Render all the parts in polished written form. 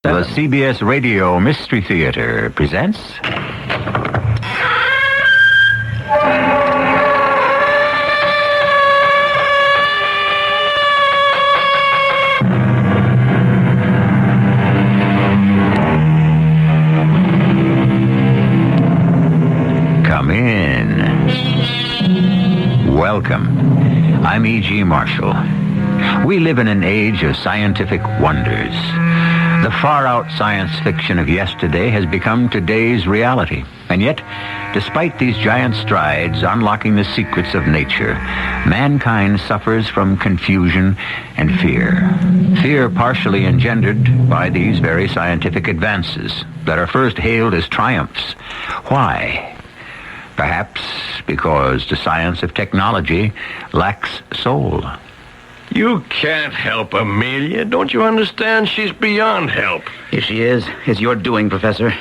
The CBS Radio Mystery Theater presents... Come in. Welcome. I'm E.G. Marshall. We live in an age of scientific wonders. The far-out science fiction of yesterday has become today's reality. And yet, despite these giant strides unlocking the secrets of nature, mankind suffers from confusion and fear. Fear partially engendered by these very scientific advances that are first hailed as triumphs. Why? Perhaps because the science of technology lacks soul. You can't help Amelia. Don't you understand? She's beyond help. If she is, it's your doing, Professor.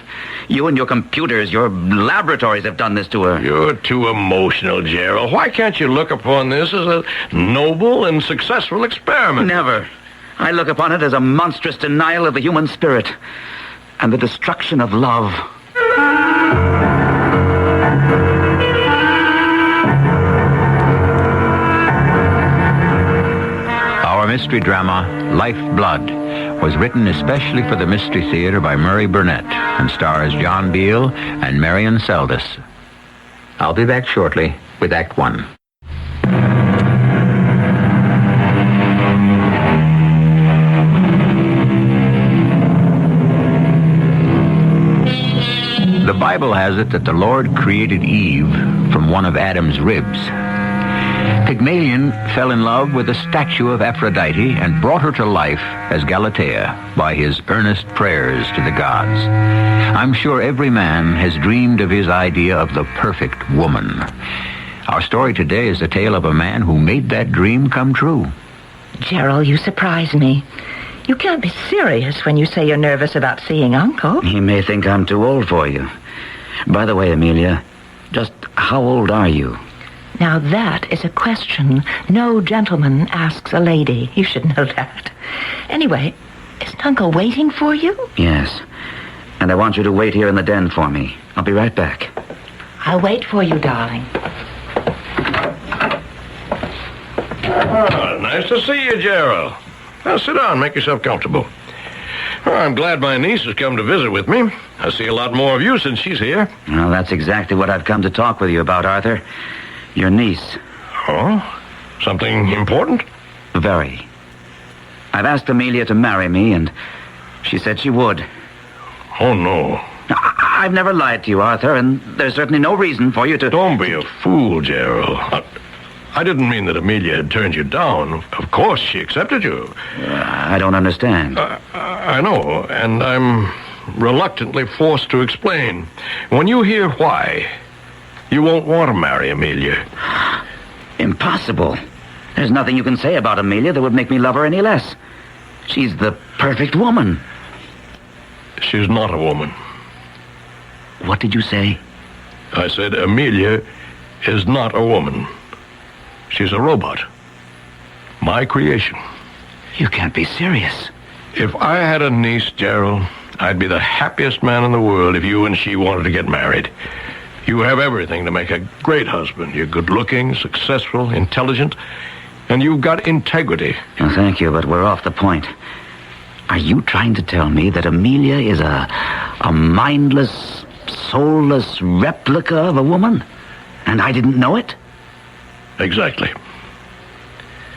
You and your computers, your laboratories have done this to her. You're too emotional, Gerald. Why can't you look upon this as a noble and successful experiment? Never. I look upon it as a monstrous denial of the human spirit and the destruction of love. Our mystery drama, Lifeblood, was written especially for the Mystery Theater by Murray Burnett and stars John Beale and Marion Seldes. I'll be back shortly with Act One. The Bible has it that the Lord created Eve from one of Adam's ribs. Pygmalion fell in love with a statue of Aphrodite and brought her to life as Galatea by his earnest prayers to the gods. I'm sure every man has dreamed of his idea of the perfect woman. Our story today is the tale of a man who made that dream come true. Gerald, you surprise me. You can't be serious when you say you're nervous about seeing Uncle. He may think I'm too old for you. By the way, Amelia, just how old are you? Now that is a question no gentleman asks a lady. You should know that. Anyway, isn't Uncle waiting for you? Yes. And I want you to wait here in the den for me. I'll be right back. I'll wait for you, darling. Oh, nice to see you, Gerald. Now, sit down. Make yourself comfortable. Oh, I'm glad my niece has come to visit with me. I see a lot more of you since she's here. Well, that's exactly what I've come to talk with you about, Arthur. Your niece. Oh? Something important? Very. I've asked Amelia to marry me, and she said she would. Oh, no. I've never lied to you, Arthur, and there's certainly no reason for you to... Don't be a fool, Gerald. I didn't mean that Amelia had turned you down. Of course she accepted you. I don't understand. I know, and I'm reluctantly forced to explain. When you hear why, you won't want to marry Amelia. Impossible. There's nothing you can say about Amelia that would make me love her any less. She's the perfect woman. She's not a woman. What did you say? I said Amelia is not a woman. She's a robot. My creation. You can't be serious. If I had a niece, Gerald, I'd be the happiest man in the world if you and she wanted to get married. You have everything to make a great husband. You're good-looking, successful, intelligent, and you've got integrity. Well, thank you, but we're off the point. Are you trying to tell me that Amelia is a mindless, soulless replica of a woman? And I didn't know it? Exactly.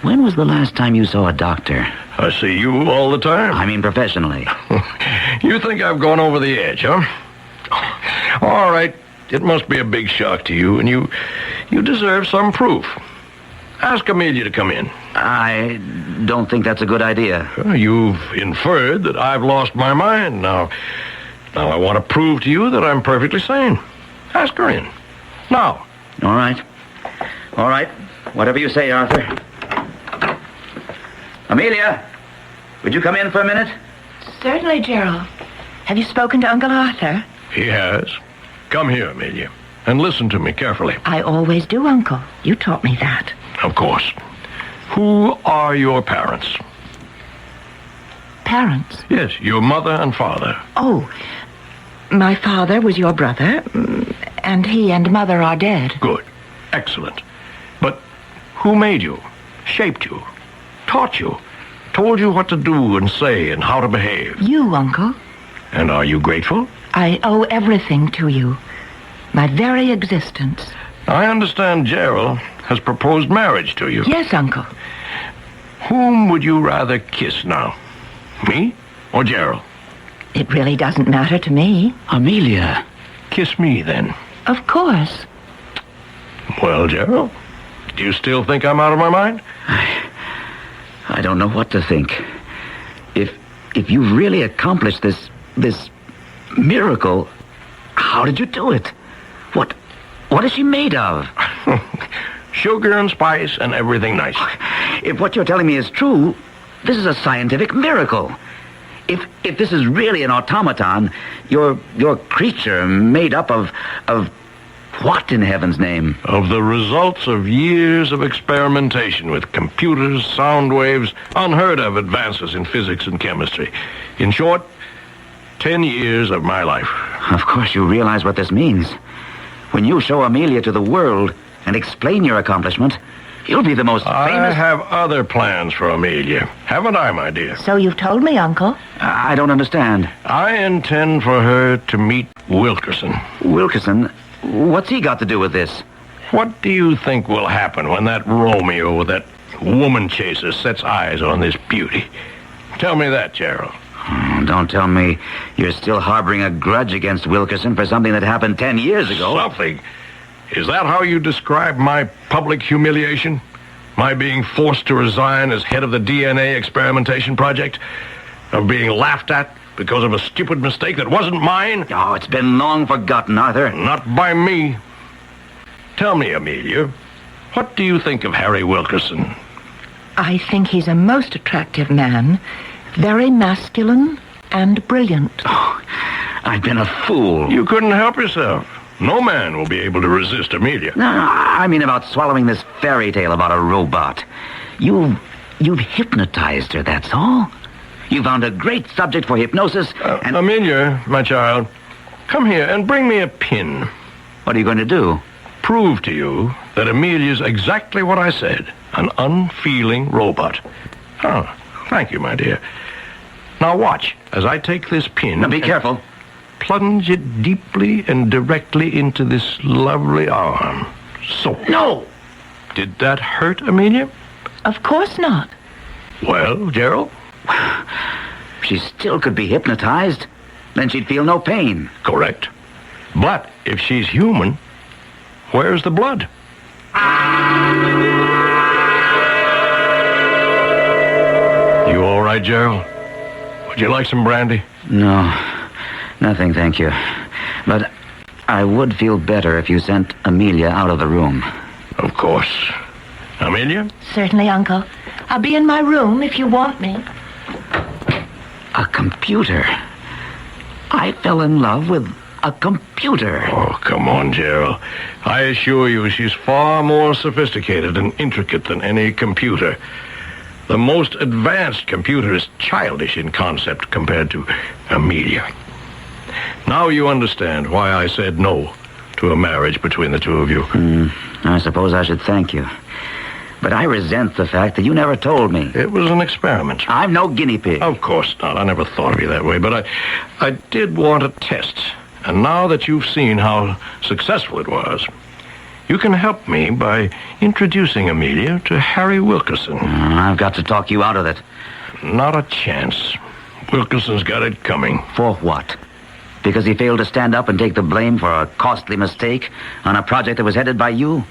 When was the last time you saw a doctor? I see you all the time. I mean professionally. You think I've gone over the edge, huh? All right. It must be a big shock to you, and you deserve some proof. Ask Amelia to come in. I don't think that's a good idea. You've inferred that I've lost my mind. Now I want to prove to you that I'm perfectly sane. Ask her in. Now. All right. All right. Whatever you say, Arthur. Amelia, would you come in for a minute? Certainly, Gerald. Have you spoken to Uncle Arthur? He has. Come here, Amelia, and listen to me carefully. I always do, Uncle. You taught me that. Of course. Who are your parents? parents? Yes, your mother and father. Oh, my father was your brother, and he and mother are dead. Good. Excellent. But who made you, shaped you, taught you, told you what to do and say and how to behave? You, Uncle. And are you grateful? I owe everything to you. My very existence. I understand Gerald has proposed marriage to you. Yes, Uncle. Whom would you rather kiss now? Me or Gerald? It really doesn't matter to me. Amelia. Kiss me, then. Of course. Well, Gerald, do you still think I'm out of my mind? I don't know what to think. If you've really accomplished this miracle, how did you do it? What is she made of? Sugar and spice and everything nice. If what you're telling me is true, this is a scientific miracle. If this is really an automaton, your creature made up of what in heaven's name? Of the results of years of experimentation with computers, sound waves, unheard of advances in physics and chemistry. In short, 10 years of my life. Of course you realize what this means. When you show Amelia to the world and explain your accomplishment, you'll be the most I famous... have other plans for Amelia. Haven't I, my dear? So you've told me, Uncle. I don't understand. I intend for her to meet Wilkerson. Wilkerson? What's he got to do with this? What do you think will happen when that Romeo, that woman chaser, sets eyes on this beauty? Tell me that, Gerald. Oh, don't tell me you're still harboring a grudge against Wilkerson for something that happened 10 years ago. Something? Is that how you describe my public humiliation? My being forced to resign as head of the DNA experimentation project? Of being laughed at because of a stupid mistake that wasn't mine? Oh, it's been long forgotten, Arthur. Not by me. Tell me, Amelia, what do you think of Harry Wilkerson? I think he's a most attractive man, very masculine and brilliant. Oh, I've been a fool. You couldn't help yourself. No man will be able to resist Amelia. No, I mean about swallowing this fairy tale about a robot. You've hypnotized her, that's all. You found a great subject for hypnosis, and... Amelia, my child, come here and bring me a pin. What are you going to do? Prove to you that Amelia's exactly what I said, an unfeeling robot. Oh, thank you, my dear. Now watch as I take this pin... Now be careful. Plunge it deeply and directly into this lovely arm. So... No! Did that hurt, Amelia? Of course not. Well, Gerald? She still could be hypnotized. Then she'd feel no pain. Correct. But if she's human, where's the blood? You all right, Gerald? Would you like some brandy? No, nothing, thank you. But I would feel better if you sent Amelia out of the room. Of course. Amelia? Certainly, Uncle. I'll be in my room if you want me. A computer. I fell in love with a computer. Oh, come on, Gerald. I assure you she's far more sophisticated and intricate than any computer. The most advanced computer is childish in concept compared to Amelia. Now you understand why I said no to a marriage between the two of you. I suppose I should thank you. But I resent the fact that you never told me. It was an experiment. I'm no guinea pig. Of course not. I never thought of you that way. But I did want a test. And now that you've seen how successful it was, you can help me by introducing Amelia to Harry Wilkerson. I've got to talk you out of it. Not a chance. Wilkerson's got it coming. For what? Because he failed to stand up and take the blame for a costly mistake on a project that was headed by you?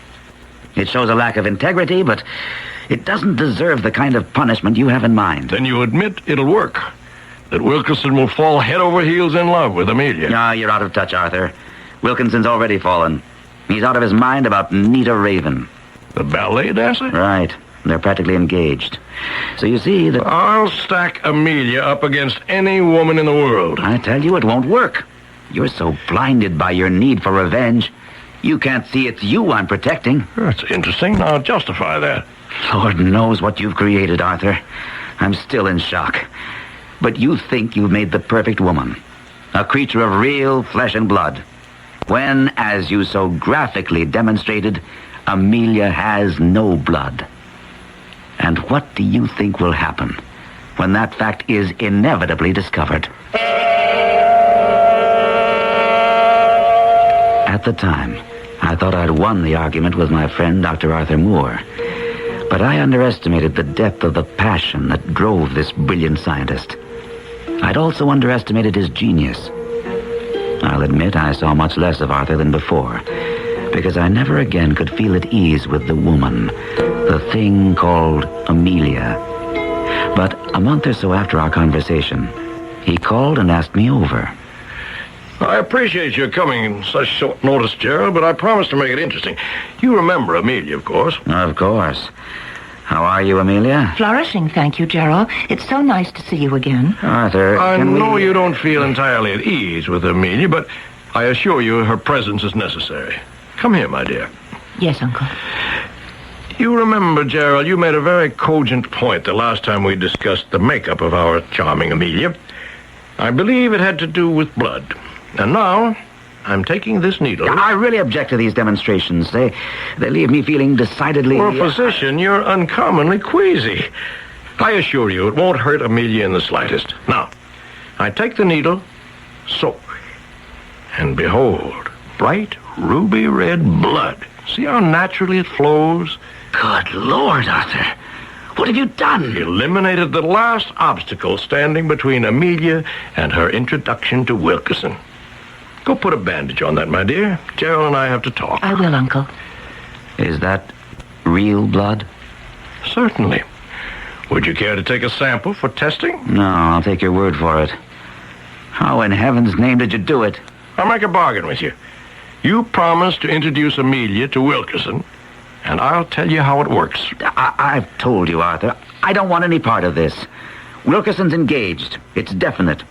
It shows a lack of integrity, but it doesn't deserve the kind of punishment you have in mind. Then you admit it'll work. That Wilkerson will fall head over heels in love with Amelia. No, you're out of touch, Arthur. Wilkinson's already fallen. He's out of his mind about Nita Raven. The ballet dancer? Right. They're practically engaged. So you see that... I'll stack Amelia up against any woman in the world. I tell you, it won't work. You're so blinded by your need for revenge. You can't see it's you I'm protecting. That's interesting. Now justify that. Lord knows what you've created, Arthur. I'm still in shock. But you think you've made the perfect woman, a creature of real flesh and blood, when, as you so graphically demonstrated, Amelia has no blood. And what do you think will happen when that fact is inevitably discovered? At the time, I thought I'd won the argument with my friend Dr. Arthur Moore. But I underestimated the depth of the passion that drove this brilliant scientist. I'd also underestimated his genius. I'll admit I saw much less of Arthur than before, because I never again could feel at ease with the woman, the thing called Amelia. But a month or so after our conversation, he called and asked me over. I appreciate your coming in such short notice, Gerald, but I promised to make it interesting. You remember Amelia, of course. Of course. How are you, Amelia? Flourishing, thank you, Gerald. It's so nice to see you again. Arthur, I can know we... you don't feel entirely at ease with Amelia, but I assure you her presence is necessary. Come here, my dear. Yes, Uncle. You remember, Gerald, you made a very cogent point the last time we discussed the makeup of our charming Amelia. I believe it had to do with blood. And now, I'm taking this needle. I really object to these demonstrations. They leave me feeling decidedly... For a physician, you're uncommonly queasy. I assure you, it won't hurt Amelia in the slightest. Now, I take the needle, so, and behold, bright ruby red blood. See how naturally it flows? Good Lord, Arthur. What have you done? Eliminated the last obstacle standing between Amelia and her introduction to Wilkerson. Go put a bandage on that, my dear. Gerald and I have to talk. I will, Uncle. Is that real blood? Certainly. Would you care to take a sample for testing? No, I'll take your word for it. How in heaven's name did you do it? I'll make a bargain with you. You promise to introduce Amelia to Wilkerson, and I'll tell you how it works. I've told you, Arthur. I don't want any part of this. Wilkerson's engaged. It's definite.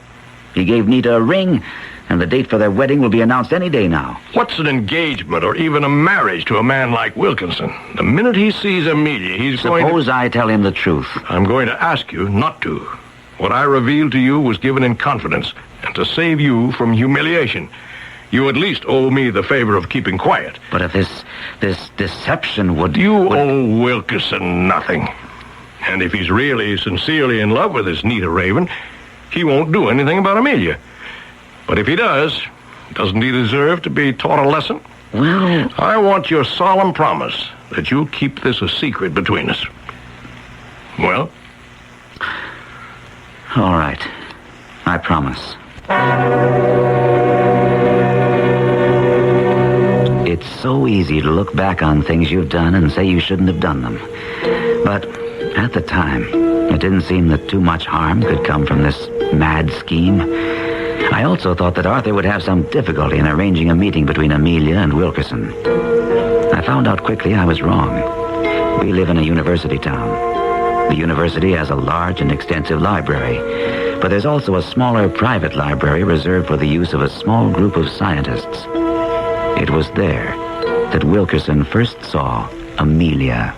He gave Nita a ring, and the date for their wedding will be announced any day now. What's an engagement or even a marriage to a man like Wilkinson? The minute he sees Amelia, he's going to... Suppose I tell him the truth. I'm going to ask you not to. What I revealed to you was given in confidence, and to save you from humiliation. You at least owe me the favor of keeping quiet. But if this deception would... You owe Wilkerson nothing. And if he's really, sincerely in love with this Nita Raven, he won't do anything about Amelia. But if he does, doesn't he deserve to be taught a lesson? Well... I want your solemn promise that you'll keep this a secret between us. Well? All right. I promise. It's so easy to look back on things you've done and say you shouldn't have done them. But at the time, it didn't seem that too much harm could come from this mad scheme. I also thought that Arthur would have some difficulty in arranging a meeting between Amelia and Wilkerson. I found out quickly I was wrong. We live in a university town. The university has a large and extensive library, but there's also a smaller private library reserved for the use of a small group of scientists. It was there that Wilkerson first saw Amelia.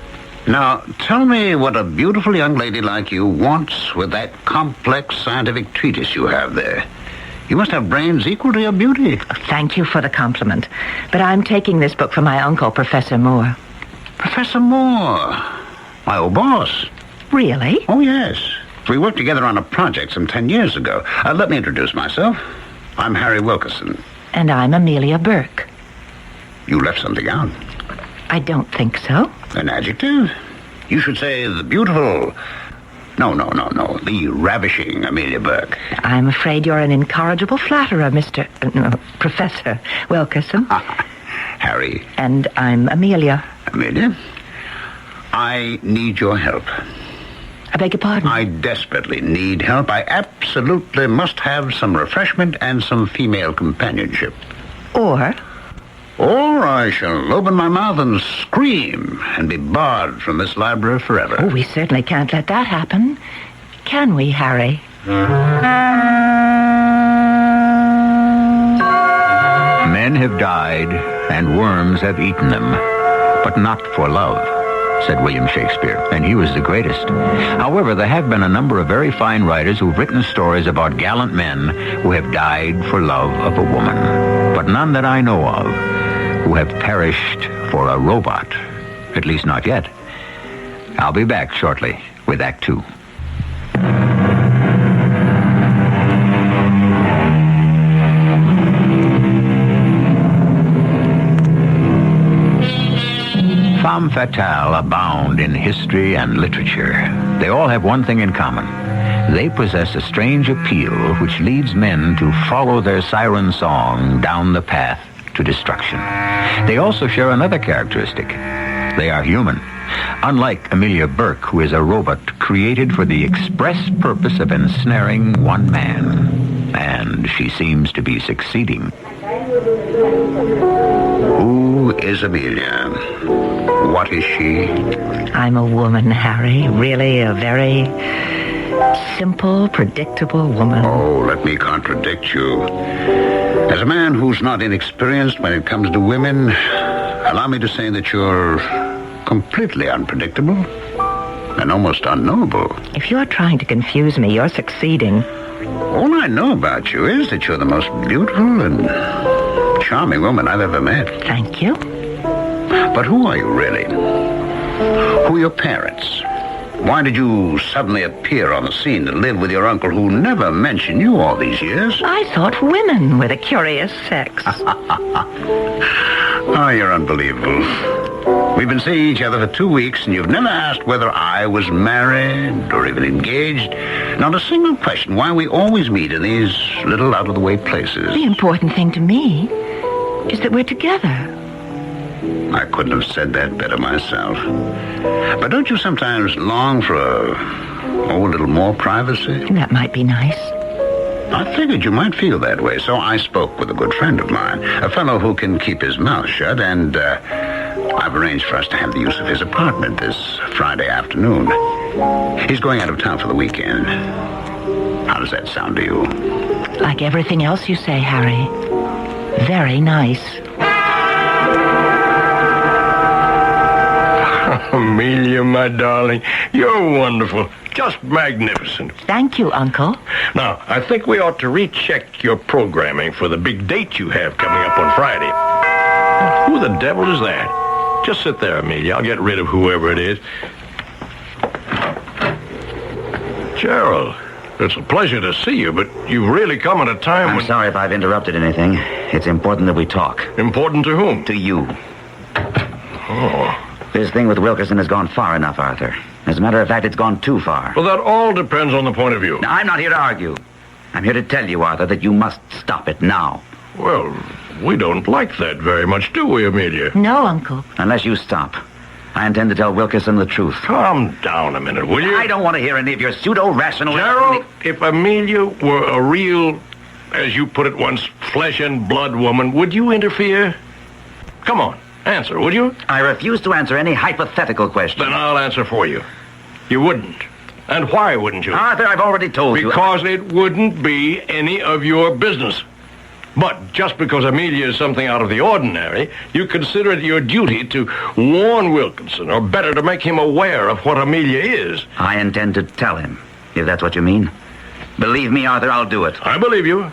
Now, tell me what a beautiful young lady like you wants with that complex scientific treatise you have there. You must have brains equal to your beauty. Thank you for the compliment. But I'm taking this book from my uncle, Professor Moore. Professor Moore, my old boss. Really? Oh, yes. We worked together on a project some 10 years ago. Let me introduce myself. I'm Harry Wilkerson. And I'm Amelia Burke. You left something out. I don't think so. An adjective? You should say the beautiful... No. The ravishing Amelia Burke. I'm afraid you're an incorrigible flatterer, Professor Wilkerson. Harry. And I'm Amelia. Amelia? I need your help. I beg your pardon? I desperately need help. I absolutely must have some refreshment and some female companionship. Or I shall open my mouth and scream and be barred from this library forever. Oh, we certainly can't let that happen. Can we, Harry? Men have died, and worms have eaten them, but not for love. said William Shakespeare, and he was the greatest. However, there have been a number of very fine writers who've written stories about gallant men who have died for love of a woman, but none that I know of who have perished for a robot, at least not yet. I'll be back shortly with Act Two. Femmes fatales abound in history and literature. They all have one thing in common. They possess a strange appeal which leads men to follow their siren song down the path to destruction. They also share another characteristic. They are human. Unlike Amelia Burke, who is a robot created for the express purpose of ensnaring one man. And she seems to be succeeding. Who is Amelia? What is she? I'm a woman, Harry. Really a very simple, predictable woman. Oh, let me contradict you. As a man who's not inexperienced when it comes to women, allow me to say that you're completely unpredictable and almost unknowable. If you're trying to confuse me, you're succeeding. All I know about you is that you're the most beautiful and charming woman I've ever met. Thank you. But who are you really? Who are your parents? Why did you suddenly appear on the scene to live with your uncle who never mentioned you all these years? I thought women were the curious sex. Oh, you're unbelievable. We've been seeing each other for 2 weeks, and you've never asked whether I was married or even engaged. Not a single question why we always meet in these little out-of-the-way places. The important thing to me is that we're together. I couldn't have said that better myself. But don't you sometimes long for a little more privacy? That might be nice. I figured you might feel that way, so I spoke with a good friend of mine, a fellow who can keep his mouth shut, and I've arranged for us to have the use of his apartment this Friday afternoon. He's going out of town for the weekend. How does that sound to you? Like everything else you say, Harry. Very nice. Amelia, my darling, you're wonderful. Just magnificent. Thank you, Uncle. Now, I think we ought to recheck your programming for the big date you have coming up on Friday. Who the devil is that? Just sit there, Amelia. I'll get rid of whoever it is. Gerald, it's a pleasure to see you, but you've really come at a time I'm when... sorry if I've interrupted anything. It's important that we talk. Important to whom? To you. Oh. This thing with Wilkerson has gone far enough, Arthur. As a matter of fact, it's gone too far. Well, that all depends on the point of view. Now, I'm not here to argue. I'm here to tell you, Arthur, that you must stop it now. Well, we don't like that very much, do we, Amelia? No, Uncle. Unless you stop. I intend to tell Wilkerson the truth. Calm down a minute, will you? I don't want to hear any of your pseudo-rational... Gerald, if Amelia were a real, as you put it once, flesh and blood woman, would you interfere? Come on, answer, would you? I refuse to answer any hypothetical question. Then I'll answer for you. You wouldn't. And why wouldn't you? Arthur, I've already told you. Because it wouldn't be any of your business. But just because Amelia is something out of the ordinary, you consider it your duty to warn Wilkinson, or better, to make him aware of what Amelia is. I intend to tell him, if that's what you mean. Believe me, Arthur, I'll do it. I believe you,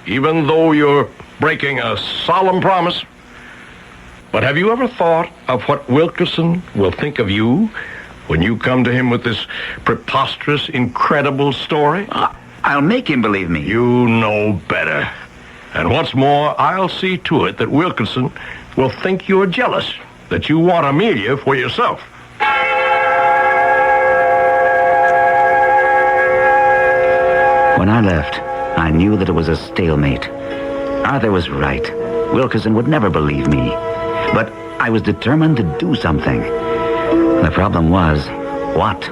even though you're breaking a solemn promise. But have you ever thought of what Wilkinson will think of you when you come to him with this preposterous, incredible story? I'll make him believe me. You know better. And what's more, I'll see to it that Wilkinson will think you're jealous, that you want Amelia for yourself. When I left, I knew that it was a stalemate. Arthur was right. Wilkinson would never believe me. But I was determined to do something. The problem was, what?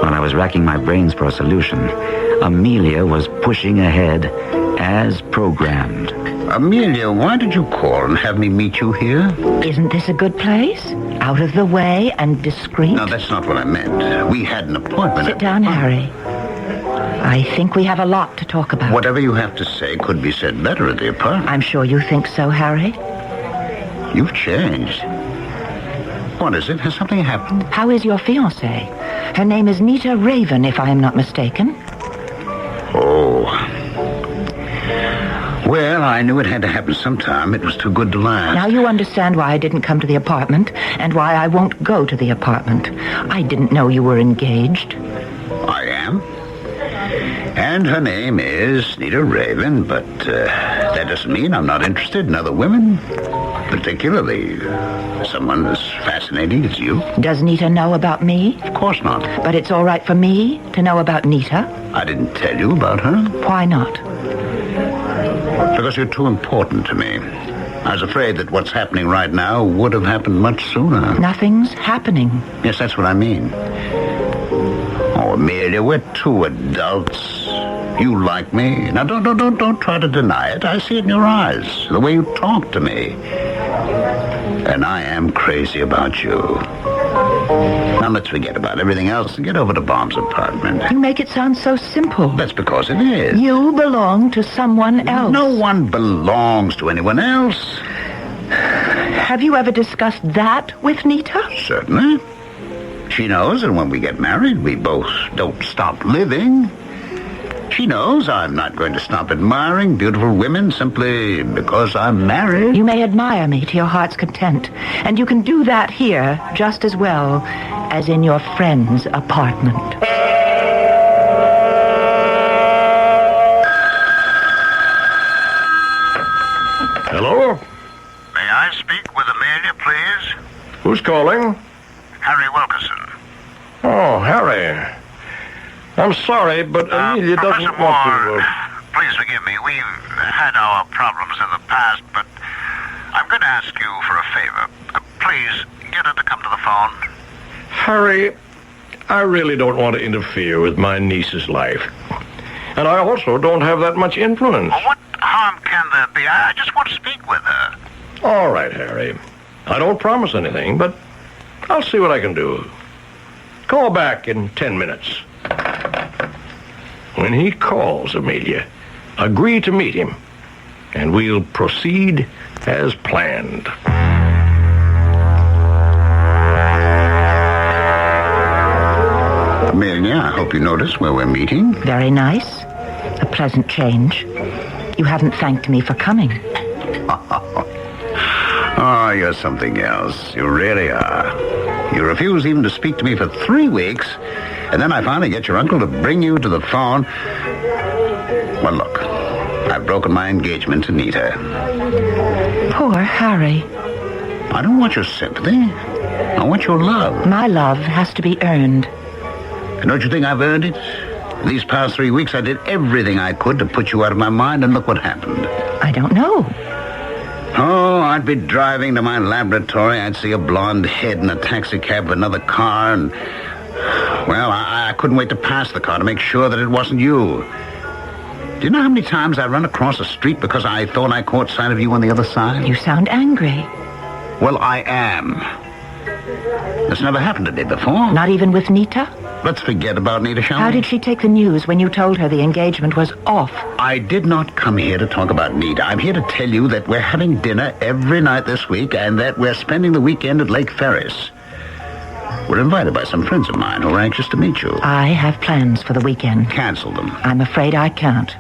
When I was racking my brains for a solution, Amelia was pushing ahead as programmed. Amelia, why did you call and have me meet you here? Isn't this a good place? Out of the way and discreet? No, that's not what I meant. We had an appointment. Sit down, Harry. I think we have a lot to talk about. Whatever you have to say could be said better at the apartment. I'm sure you think so, Harry. You've changed. What is it? Has something happened? How is your fiancée? Her name is Nita Raven, if I am not mistaken. Oh. Well, I knew it had to happen sometime. It was too good to last. Now you understand why I didn't come to the apartment and why I won't go to the apartment. I didn't know you were engaged. I am. And her name is Nita Raven, but that doesn't mean I'm not interested in other women. Particularly someone as fascinating as you. Does Nita know about me? Of course not. But it's all right for me to know about Nita? I didn't tell you about her. Why not? Because you're too important to me. I was afraid that what's happening right now would have happened much sooner. Nothing's happening. Yes, that's what I mean. Oh, Amelia, we're two adults. You like me. Now, don't try to deny it. I see it in your eyes, the way you talk to me. And I am crazy about you. Now, let's forget about everything else and get over to Bob's apartment. You make it sound so simple. That's because it is. You belong to someone else. No one belongs to anyone else. Have you ever discussed that with Nita? Certainly. She knows that when we get married, we both don't stop living. She knows I'm not going to stop admiring beautiful women simply because I'm married. You may admire me to your heart's content, and you can do that here just as well as in your friend's apartment. Hello? May I speak with Amelia, please? Who's calling? Harry Wilkerson. Oh, Harry. I'm sorry, but Amelia doesn't Professor want Moore, to... please forgive me. We've had our problems in the past, but I'm going to ask you for a favor. Please, get her to come to the phone. Harry, I really don't want to interfere with my niece's life. And I also don't have that much influence. Well, what harm can there be? I just want to speak with her. All right, Harry. I don't promise anything, but I'll see what I can do. Call back in 10 minutes. When he calls, Amelia, agree to meet him, and we'll proceed as planned. Amelia, I hope you notice where we're meeting. Very nice. A pleasant change. You haven't thanked me for coming. Oh, you're something else. You really are. You refuse even to speak to me for 3 weeks, and then I finally get your uncle to bring you to the phone. Well, look, I've broken my engagement to Nita. Poor Harry. I don't want your sympathy. I want your love. My love has to be earned. And don't you think I've earned it? These past 3 weeks, I did everything I could to put you out of my mind, and look what happened. I don't know. Oh, I'd be driving to my laboratory. I'd see a blonde head in a taxi cab of another car, and, well, I couldn't wait to pass the car to make sure that it wasn't you. Do you know how many times I run across a street because I thought I caught sight of you on the other side? You sound angry. Well, I am. This never happened to me before. Not even with Nita? Let's forget about Nita, shall we? How did she take the news when you told her the engagement was off? I did not come here to talk about Nita. I'm here to tell you that we're having dinner every night this week and that we're spending the weekend at Lake Ferris. We're invited by some friends of mine who are anxious to meet you. I have plans for the weekend. Cancel them. I'm afraid I can't.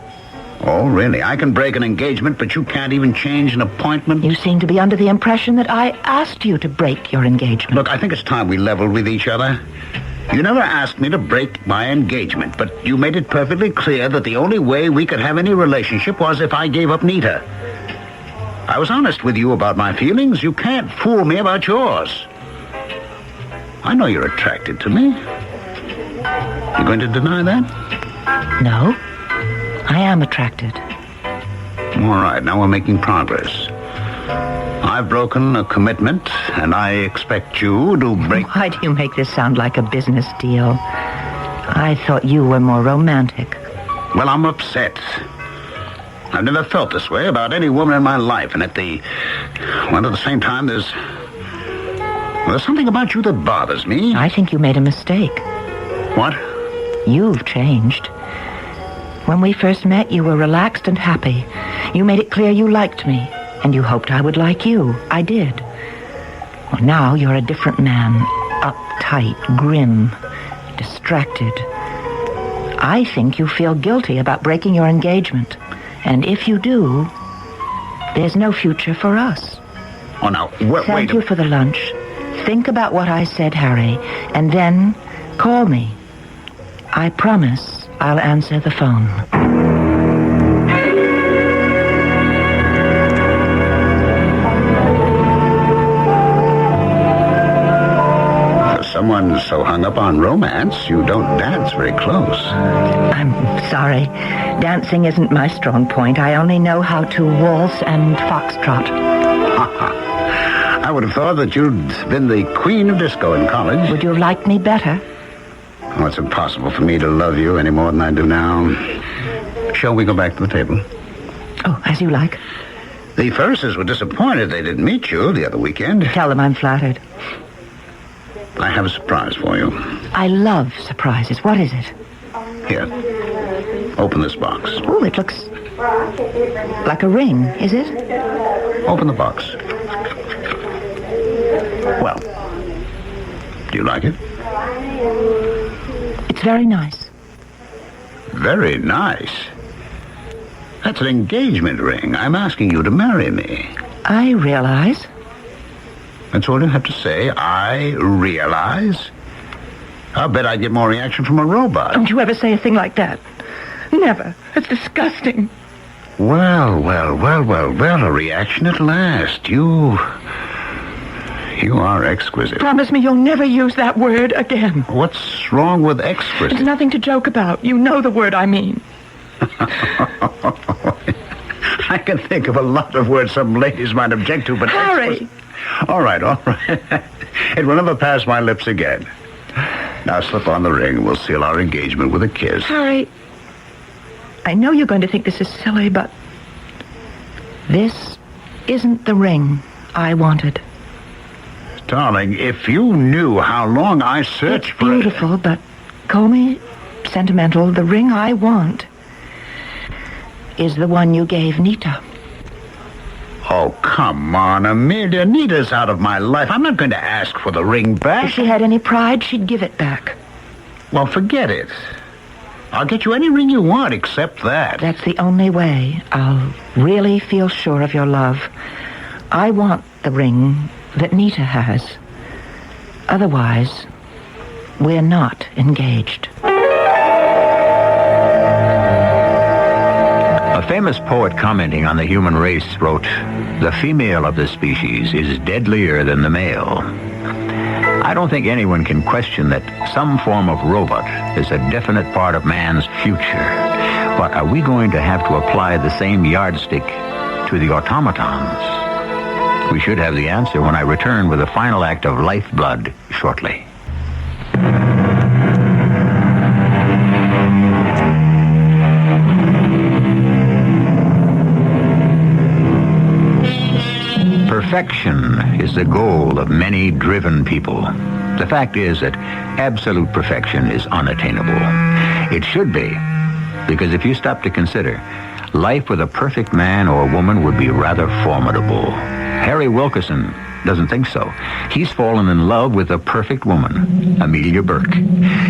Oh, really? I can break an engagement, but you can't even change an appointment? You seem to be under the impression that I asked you to break your engagement. Look, I think it's time we leveled with each other. You never asked me to break my engagement, but you made it perfectly clear that the only way we could have any relationship was if I gave up Nita. I was honest with you about my feelings. You can't fool me about yours. I know you're attracted to me. You going to deny that? No, I am attracted. All right, now we're making progress. I've broken a commitment, and I expect you to break... Why do you make this sound like a business deal? I thought you were more romantic. Well, I'm upset. I've never felt this way about any woman in my life, and at the same time, there's something about you that bothers me. I think you made a mistake. What? You've changed. When we first met, you were relaxed and happy. You made it clear you liked me, and you hoped I would like you. I did. Well, now you're a different man. Uptight, grim, distracted. I think you feel guilty about breaking your engagement. And if you do, there's no future for us. Oh, now, Thank you for the lunch. Think about what I said, Harry, and then call me. I promise I'll answer the phone. For someone so hung up on romance, you don't dance very close. I'm sorry. Dancing isn't my strong point. I only know how to waltz and foxtrot. I would have thought that you'd been the queen of disco in college. Would you have liked me better? Oh, it's impossible for me to love you any more than I do now. Shall we go back to the table? Oh, as you like. The Ferrises were disappointed they didn't meet you the other weekend. Tell them I'm flattered. I have a surprise for you. I love surprises. What is it? Here. Open this box. Oh, it looks like a ring, is it? Open the box. Well, do you like it? It's very nice. Very nice. That's an engagement ring. I'm asking you to marry me. I realize. That's all you have to say. I realize. I'll bet I'd get more reaction from a robot. Don't you ever say a thing like that. Never. It's disgusting. Well, a reaction at last. You are exquisite. Promise me you'll never use that word again. What's wrong with exquisite? It's nothing to joke about. You know the word I mean. I can think of a lot of words some ladies might object to, but... Harry! All right. It will never pass my lips again. Now slip on the ring. We'll seal our engagement with a kiss. Harry, I know you're going to think this is silly, but this isn't the ring I wanted. Darling, if you knew how long I searched it's for it... beautiful, but call me sentimental. The ring I want is the one you gave Nita. Oh, come on, Amelia. Nita's out of my life. I'm not going to ask for the ring back. If she had any pride, she'd give it back. Well, forget it. I'll get you any ring you want except that. That's the only way I'll really feel sure of your love. I want the ring that Nita has. Otherwise, we're not engaged. A famous poet commenting on the human race wrote, "The female of the species is deadlier than the male." I don't think anyone can question that some form of robot is a definite part of man's future. But are we going to have to apply the same yardstick to the automatons? We should have the answer when I return with the final act of Lifeblood shortly. Perfection is the goal of many driven people. The fact is that absolute perfection is unattainable. It should be, because if you stop to consider, life with a perfect man or woman would be rather formidable. Harry Wilkerson doesn't think so. He's fallen in love with a perfect woman, Amelia Burke.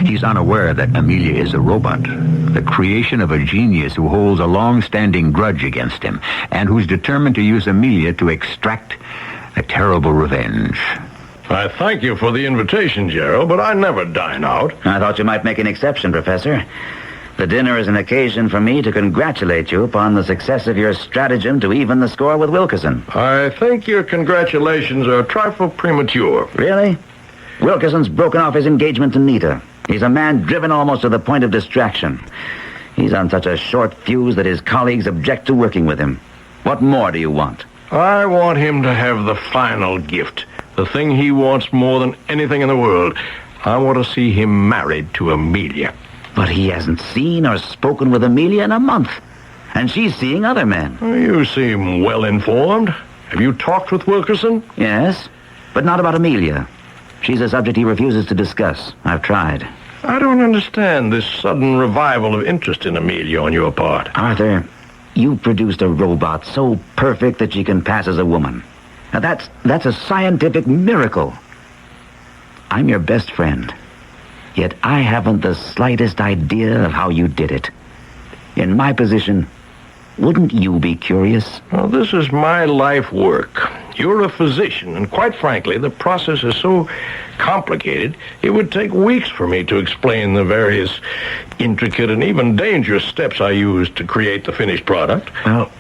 He's unaware that Amelia is a robot, the creation of a genius who holds a long-standing grudge against him and who's determined to use Amelia to extract a terrible revenge. I thank you for the invitation, Gerald, but I never dine out. I thought you might make an exception, Professor. The dinner is an occasion for me to congratulate you upon the success of your stratagem to even the score with Wilkerson. I think your congratulations are a trifle premature. Really? Wilkerson's broken off his engagement to Nita. He's a man driven almost to the point of distraction. He's on such a short fuse that his colleagues object to working with him. What more do you want? I want him to have the final gift, the thing he wants more than anything in the world. I want to see him married to Amelia. But he hasn't seen or spoken with Amelia in a month. And she's seeing other men. You seem well informed. Have you talked with Wilkerson? Yes, but not about Amelia. She's a subject he refuses to discuss. I've tried. I don't understand this sudden revival of interest in Amelia on your part. Arthur, you produced a robot so perfect that she can pass as a woman. Now that's a scientific miracle. I'm your best friend, yet I haven't the slightest idea of how you did it. In my position, wouldn't you be curious? Well, this is my life work. You're a physician, and quite frankly, the process is so complicated, it would take weeks for me to explain the various intricate and even dangerous steps I use to create the finished product. Well,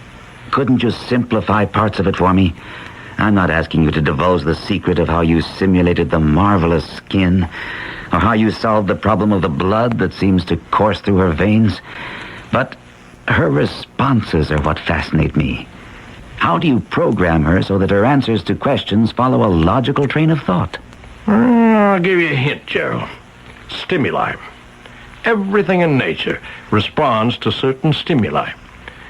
couldn't you simplify parts of it for me? I'm not asking you to divulge the secret of how you simulated the marvelous skin, or how you solved the problem of the blood that seems to course through her veins. But her responses are what fascinate me. How do you program her so that her answers to questions follow a logical train of thought? I'll give you a hint, Gerald. Stimuli. Everything in nature responds to certain stimuli,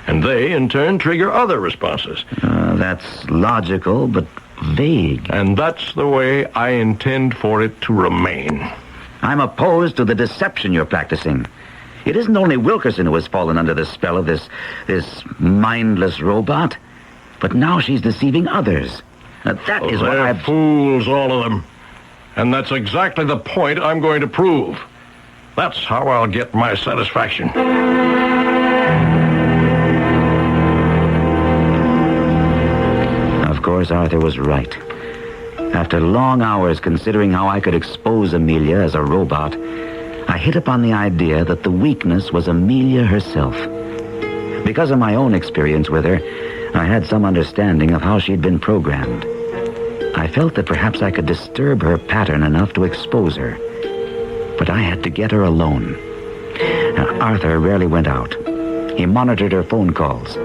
and they, in turn, trigger other responses. That's logical, but vague. And that's the way I intend for it to remain. I'm opposed to the deception you're practicing. It isn't only Wilkerson who has fallen under the spell of this mindless robot, but now she's deceiving others. That is what They're fools, all of them. And that's exactly the point I'm going to prove. That's how I'll get my satisfaction. Of course, Arthur was right. After long hours considering how I could expose Amelia as a robot, I hit upon the idea that the weakness was Amelia herself. Because of my own experience with her, I had some understanding of how she'd been programmed. I felt that perhaps I could disturb her pattern enough to expose her. But I had to get her alone. Now, Arthur rarely went out. He monitored her phone calls.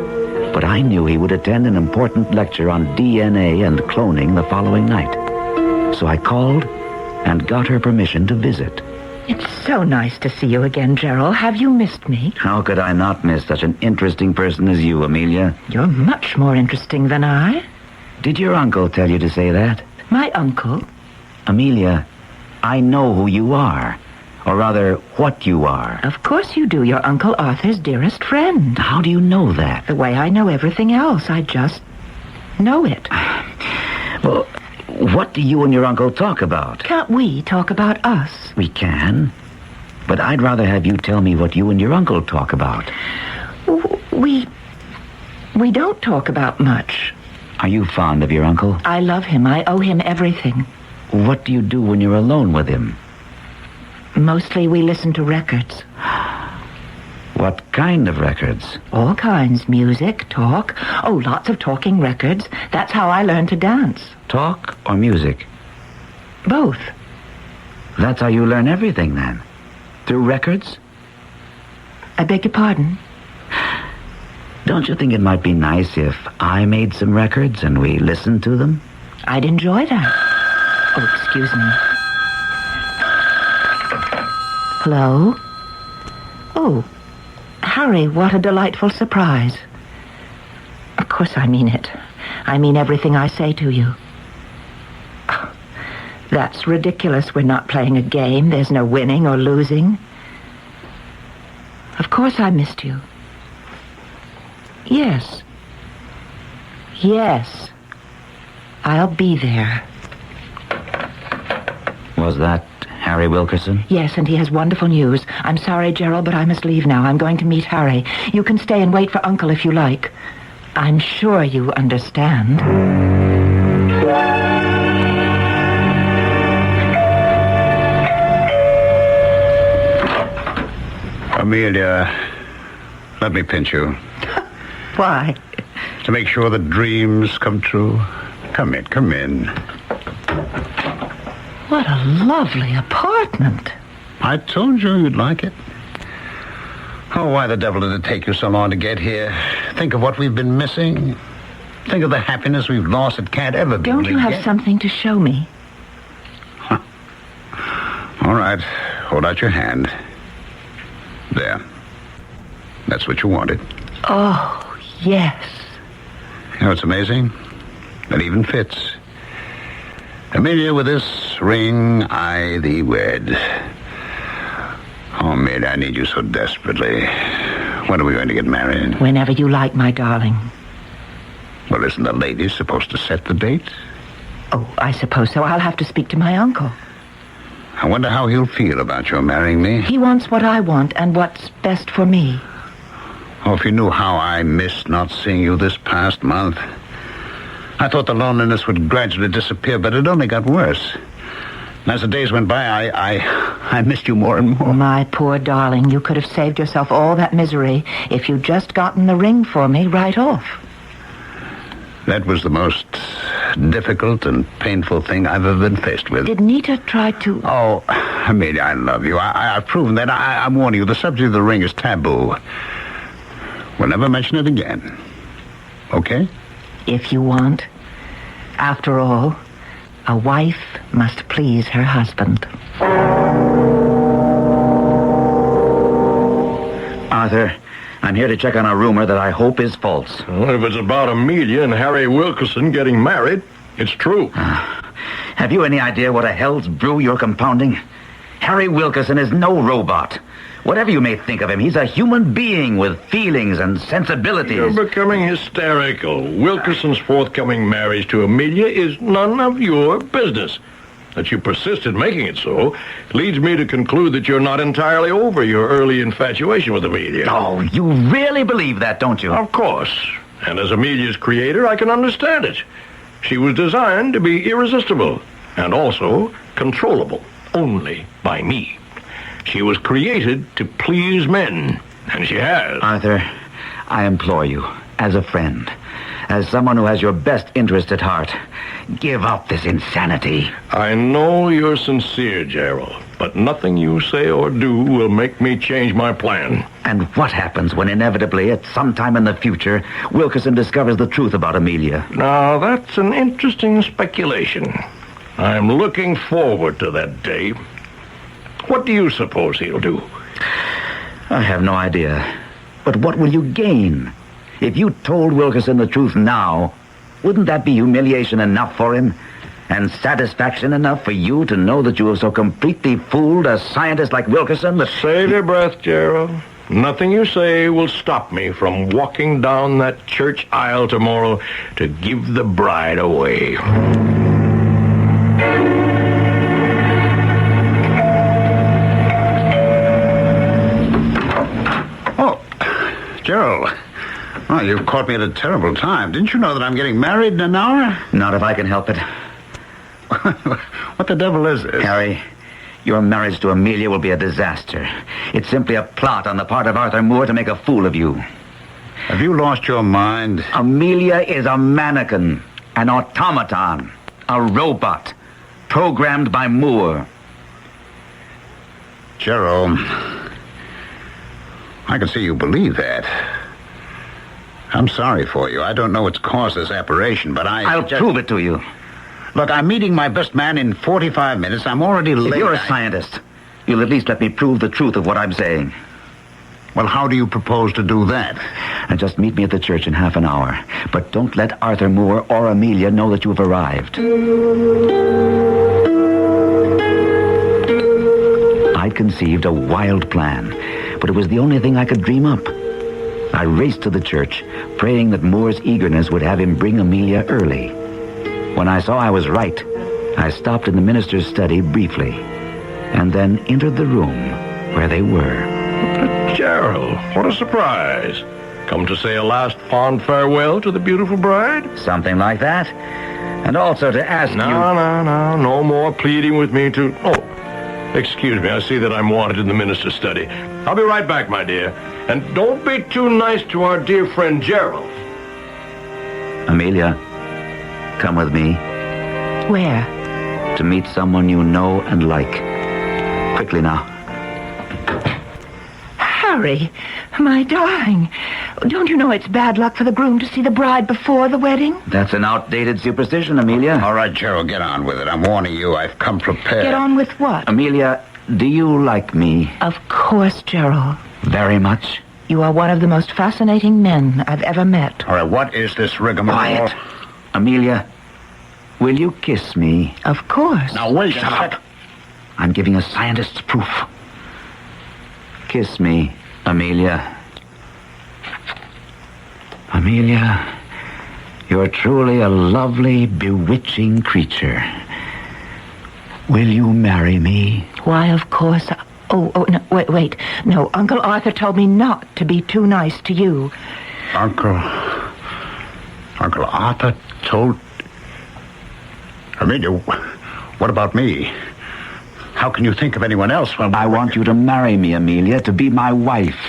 But I knew he would attend an important lecture on DNA and cloning the following night. So I called and got her permission to visit. It's so nice to see you again, Gerald. Have you missed me? How could I not miss such an interesting person as you, Amelia? You're much more interesting than I. Did your uncle tell you to say that? My uncle? Amelia, I know who you are. Or rather, what you are. Of course you do. You're Uncle Arthur's dearest friend. How do you know that? The way I know everything else. I just know it. Well, what do you and your uncle talk about? Can't we talk about us? We can. But I'd rather have you tell me what you and your uncle talk about. We don't talk about much. Are you fond of your uncle? I love him. I owe him everything. What do you do when you're alone with him? Mostly we listen to records. What kind of records? All kinds. Music, talk. Oh, lots of talking records. That's how I learned to dance. Talk or music? Both. That's how you learn everything, then? Through records? I beg your pardon? Don't you think it might be nice if I made some records and we listened to them? I'd enjoy that. Oh, excuse me. Hello? Oh, Harry, what a delightful surprise. Of course I mean it. I mean everything I say to you. That's ridiculous. We're not playing a game. There's no winning or losing. Of course I missed you. Yes. Yes. I'll be there. Was that Harry Wilkerson? Yes, and he has wonderful news. I'm sorry, Gerald, but I must leave now. I'm going to meet Harry. You can stay and wait for Uncle if you like. I'm sure you understand. Amelia, let me pinch you. Why? To make sure the dreams come true. Come in. What a lovely apartment. I told you you'd like it. Oh, why the devil did it take you so long to get here? Think of what we've been missing. Think of the happiness we've lost. It can't ever be. Don't you have something to show me? Huh. All right. Hold out your hand. There. That's what you wanted. Oh, yes. You know, it's amazing. It even fits. Amelia, with this ring, I thee wed. Oh, Amelia, I need you so desperately. When are we going to get married? Whenever you like, my darling. Well, isn't the lady supposed to set the date? Oh, I suppose so. I'll have to speak to my uncle. I wonder how he'll feel about your marrying me. He wants what I want and what's best for me. Oh, if you knew how I missed not seeing you this past month. I thought the loneliness would gradually disappear, but it only got worse. And as the days went by, I missed you more and more. My poor darling, you could have saved yourself all that misery if you'd just gotten the ring for me right off. That was the most difficult and painful thing I've ever been faced with. Did Nita try to... Oh, Amelia, I love you. I've proven that. I'm warning you, the subject of the ring is taboo. We'll never mention it again. Okay? If you want. After all, a wife must please her husband. Arthur, I'm here to check on a rumor that I hope is false. Well, if it's about Amelia and Harry Wilkerson getting married, it's true. Have you any idea what a hell's brew you're compounding? Harry Wilkerson is no robot. Whatever you may think of him, he's a human being with feelings and sensibilities. You're becoming hysterical. Wilkerson's forthcoming marriage to Amelia is none of your business. That you persist in making it so leads me to conclude that you're not entirely over your early infatuation with Amelia. Oh, you really believe that, don't you? Of course. And as Amelia's creator, I can understand it. She was designed to be irresistible and also controllable only by me. She was created to please men, and she has. Arthur, I implore you, as a friend, as someone who has your best interest at heart, give up this insanity. I know you're sincere, Gerald, but nothing you say or do will make me change my plan. And what happens when inevitably, at some time in the future, Wilkerson discovers the truth about Amelia? Now, that's an interesting speculation. I'm looking forward to that day. What do you suppose he'll do? I have no idea. But what will you gain? If you told Wilkerson the truth now, wouldn't that be humiliation enough for him? And satisfaction enough for you to know that you have so completely fooled a scientist like Wilkerson that... Save your breath, Gerald. Nothing you say will stop me from walking down that church aisle tomorrow to give the bride away. Gerald, well, you've caught me at a terrible time. Didn't you know that I'm getting married in an hour? Not if I can help it. What the devil is this? Harry, your marriage to Amelia will be a disaster. It's simply a plot on the part of Arthur Moore to make a fool of you. Have you lost your mind? Amelia is a mannequin, an automaton, a robot, programmed by Moore. Gerald, I can see you believe that. I'm sorry for you. I don't know what's caused this aberration, but I'll prove it to you. Look, I'm meeting my best man in 45 minutes. I'm already late. If you're a scientist, you'll at least let me prove the truth of what I'm saying. Well, how do you propose to do that? And just meet me at the church in half an hour. But don't let Arthur Moore or Amelia know that you've arrived. I'd conceived a wild plan, but it was the only thing I could dream up. I raced to the church, praying that Moore's eagerness would have him bring Amelia early. When I saw I was right, I stopped in the minister's study briefly, and then entered the room where they were. Gerald, what a surprise. Come to say a last fond farewell to the beautiful bride? Something like that. And also to ask you... No more pleading with me to... Oh, excuse me, I see that I'm wanted in the minister's study. I'll be right back, my dear. And don't be too nice to our dear friend Gerald. Amelia, come with me. Where? To meet someone you know and like. Quickly now. Harry, my darling, don't you know it's bad luck for the groom to see the bride before the wedding? That's an outdated superstition, Amelia. All right, Gerald, get on with it. I'm warning you. I've come prepared. Get on with what? Amelia, do you like me? Of course, Gerald. Very much? You are one of the most fascinating men I've ever met. All right, what is this rigmarole? Quiet. Amelia, will you kiss me? Of course. Now, wait. Shut up. I'm giving a scientist's proof. Kiss me, Amelia. Amelia, You're truly a lovely, bewitching creature. Will you marry me? Why, of course. Oh, no, wait. No, Uncle Arthur told me not to be too nice to you. Uncle Arthur told... Amelia, what about me? How can you think of anyone else when... I want you to marry me, Amelia, to be my wife.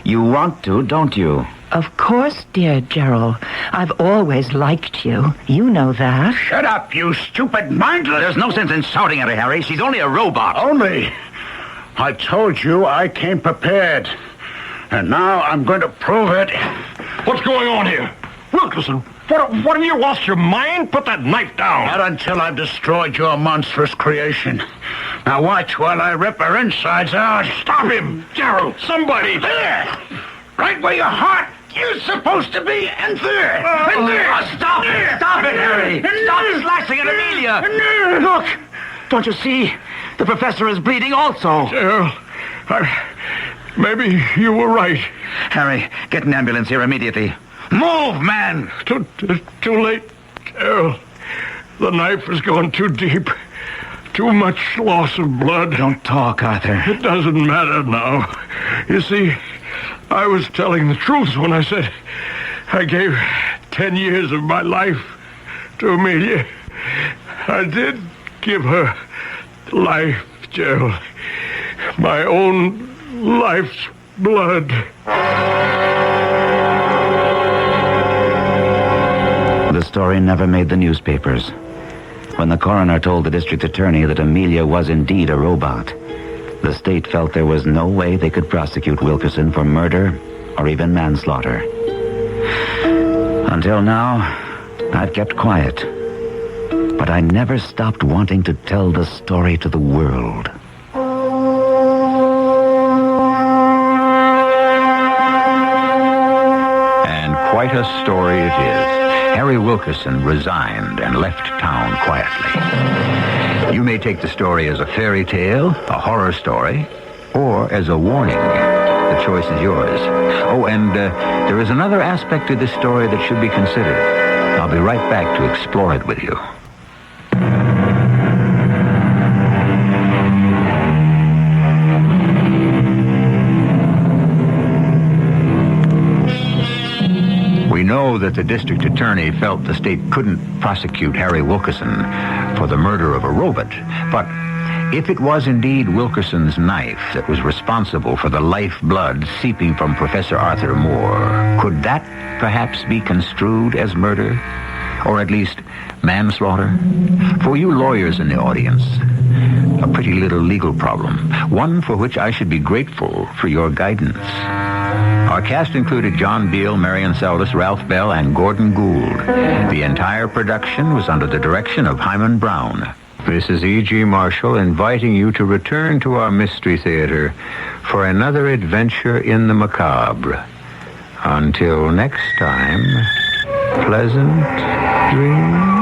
You want to, don't you? Of course, dear Gerald. I've always liked you. You know that. Shut up, you stupid mindless... There's no sense in shouting at her, Harry. She's only a robot. Only? I told you I came prepared. And now I'm going to prove it. What's going on here? Wilkerson, what have you lost your mind? Put that knife down. Not until I've destroyed your monstrous creation. Now watch while I rip her insides out. Stop him, Gerald. Somebody. There! Right where your heart is supposed to be, and there! And there! Stop it! Stop it, Harry! Stop slashing at Amelia! Look! Don't you see? The professor is bleeding also. Gerald, maybe you were right. Harry, get an ambulance here immediately. Move, man! Too late, Gerald. The knife has gone too deep. Too much loss of blood. Don't talk, Arthur. It doesn't matter now. You see, I was telling the truth when I said I gave 10 years of my life to Amelia. I did give her life, Gerald. My own life's blood. The story never made the newspapers. When the coroner told the district attorney that Amelia was indeed a robot, the state felt there was no way they could prosecute Wilkerson for murder or even manslaughter. Until now, I've kept quiet. But I never stopped wanting to tell the story to the world. And quite a story it is. Harry Wilkerson resigned and left town quietly. You may take the story as a fairy tale, a horror story, or as a warning. The choice is yours. Oh, and there is another aspect to this story that should be considered. I'll be right back to explore it with you. We know that the district attorney felt the state couldn't prosecute Harry Wilkerson for the murder of a robot. But if it was indeed Wilkerson's knife that was responsible for the lifeblood seeping from Professor Arthur Moore, could that perhaps be construed as murder? Or at least manslaughter? For you lawyers in the audience, a pretty little legal problem, one for which I should be grateful for your guidance. Our cast included John Beale, Marion Seldes, Ralph Bell, and Gordon Gould. The entire production was under the direction of Hyman Brown. This is E.G. Marshall inviting you to return to our Mystery Theater for another adventure in the macabre. Until next time, pleasant dreams.